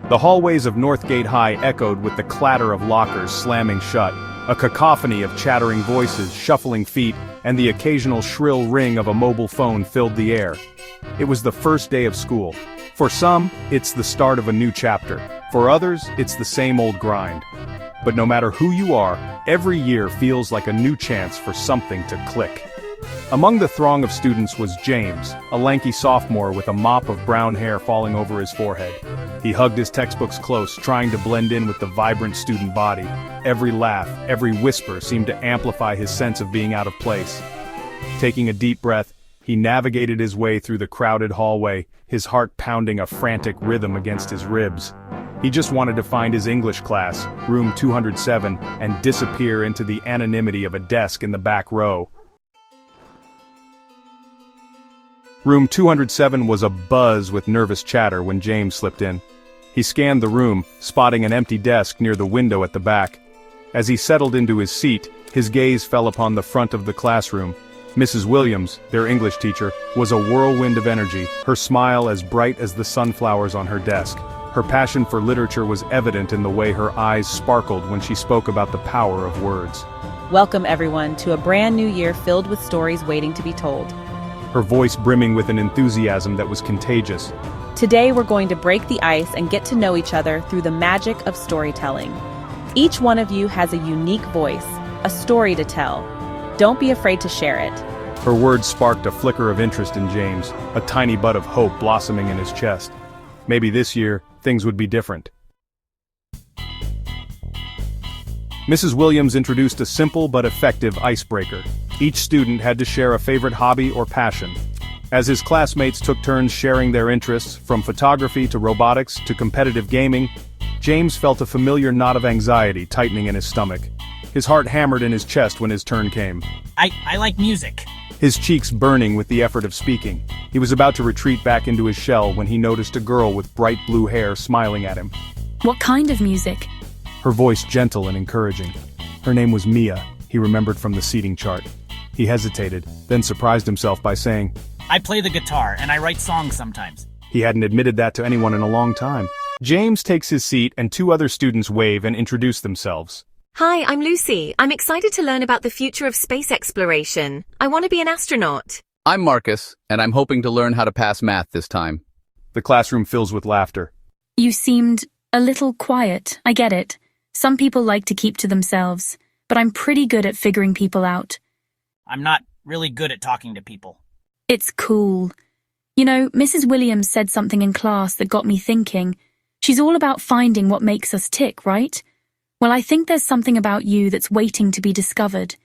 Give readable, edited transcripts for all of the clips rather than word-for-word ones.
The hallways of Northgate High echoed with the clatter of lockers slamming shut, a cacophony of chattering voices, shuffling feet, and the occasional shrill ring of a mobile phone filled the air. It was the first day of school. For some, it's the start of a new chapter. For others, it's the same old grind. But no matter who you are, every year feels like a new chance for something to click. Among the throng of students was James, a lanky sophomore with a mop of brown hair falling over his forehead. He hugged his textbooks close, trying to blend in with the vibrant student body. Every laugh, every whisper seemed to amplify his sense of being out of place. Taking a deep breath, he navigated his way through the crowded hallway, his heart pounding a frantic rhythm against his ribs. He just wanted to find his English class, room 207, and disappear into the anonymity of a desk in the back row. Room 207 was abuzz with nervous chatter when James slipped in. He scanned the room, spotting an empty desk near the window at the back. As he settled into his seat, his gaze fell upon the front of the classroom. Mrs. Williams, their English teacher, was a whirlwind of energy, her smile as bright as the sunflowers on her desk. Her passion for literature was evident in the way her eyes sparkled when she spoke about the power of words. Welcome everyone to a brand new year filled with stories waiting to be told. Her voice brimming with an enthusiasm that was contagious. Today we're going to break the ice and get to know each other through the magic of storytelling. Each one of you has a unique voice, a story to tell. Don't be afraid to share it. Her words sparked a flicker of interest in James, a tiny bud of hope blossoming in his chest. Maybe this year, things would be different. Mrs. Williams introduced a simple but effective icebreaker. Each student had to share a favorite hobby or passion. As his classmates took turns sharing their interests, from photography to robotics to competitive gaming, James felt a familiar knot of anxiety tightening in his stomach. His heart hammered in his chest when his turn came. I like music. His cheeks burning with the effort of speaking. He was about to retreat back into his shell when he noticed a girl with bright blue hair smiling at him. What kind of music? Her voice gentle and encouraging. Her name was Mia, he remembered from the seating chart. He hesitated, then surprised himself by saying, I play the guitar, and I write songs sometimes. He hadn't admitted that to anyone in a long time. James takes his seat and two other students wave and introduce themselves. Hi, I'm Lucy. I'm excited to learn about the future of space exploration. I want to be an astronaut. I'm Marcus, and I'm hoping to learn how to pass math this time. The classroom fills with laughter. You seemed a little quiet, I get it. Some people like to keep to themselves, but I'm pretty good at figuring people out. I'm not really good at talking to people. It's cool. You know, Mrs. Williams said something in class that got me thinking. She's all about finding what makes us tick, right? Well, I think there's something about you that's waiting to be discovered.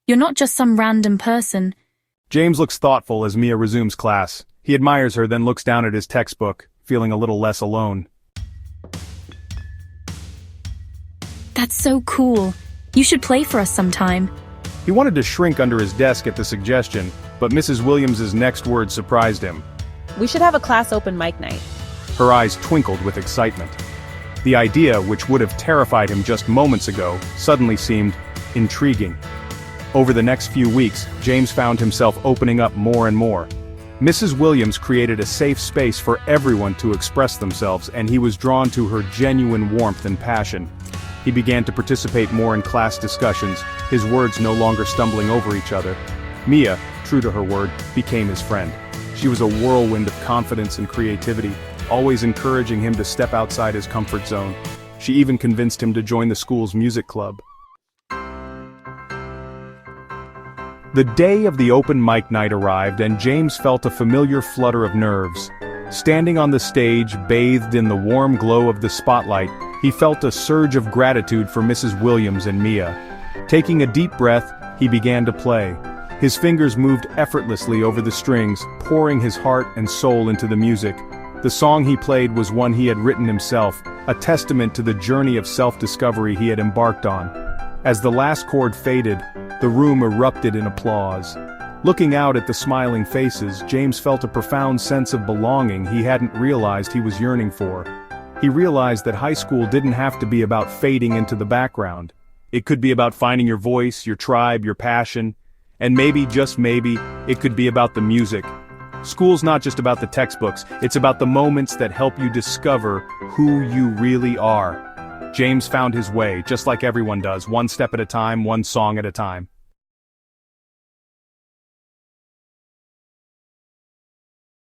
You're not just some random person. James looks thoughtful as Mia resumes class. He admires her, then looks down at his textbook, feeling a little less alone. That's so cool. You should play for us sometime. He wanted to shrink under his desk at the suggestion, but Mrs. Williams's next words surprised him. We should have a class open mic night. Her eyes twinkled with excitement. The idea, which would have terrified him just moments ago, suddenly seemed intriguing. Over the next few weeks, James found himself opening up more and more. Mrs. Williams created a safe space for everyone to express themselves, and he was drawn to her genuine warmth and passion. He began to participate more in class discussions, his words no longer stumbling over each other. Mia, true to her word, became his friend. She was a whirlwind of confidence and creativity, always encouraging him to step outside his comfort zone. She even convinced him to join the school's music club. The day of the open mic night arrived, and James felt a familiar flutter of nerves. Standing on the stage, bathed in the warm glow of the spotlight, he felt a surge of gratitude for Mrs. Williams and Mia. Taking a deep breath, he began to play. His fingers moved effortlessly over the strings, pouring his heart and soul into the music. The song he played was one he had written himself, a testament to the journey of self-discovery he had embarked on. As the last chord faded, the room erupted in applause. Looking out at the smiling faces, James felt a profound sense of belonging he hadn't realized he was yearning for. He realized that high school didn't have to be about fading into the background. It could be about finding your voice, your tribe, your passion, and maybe, just maybe, it could be about the music. School's not just about the textbooks, it's about the moments that help you discover who you really are. James found his way, just like everyone does, one step at a time, one song at a time.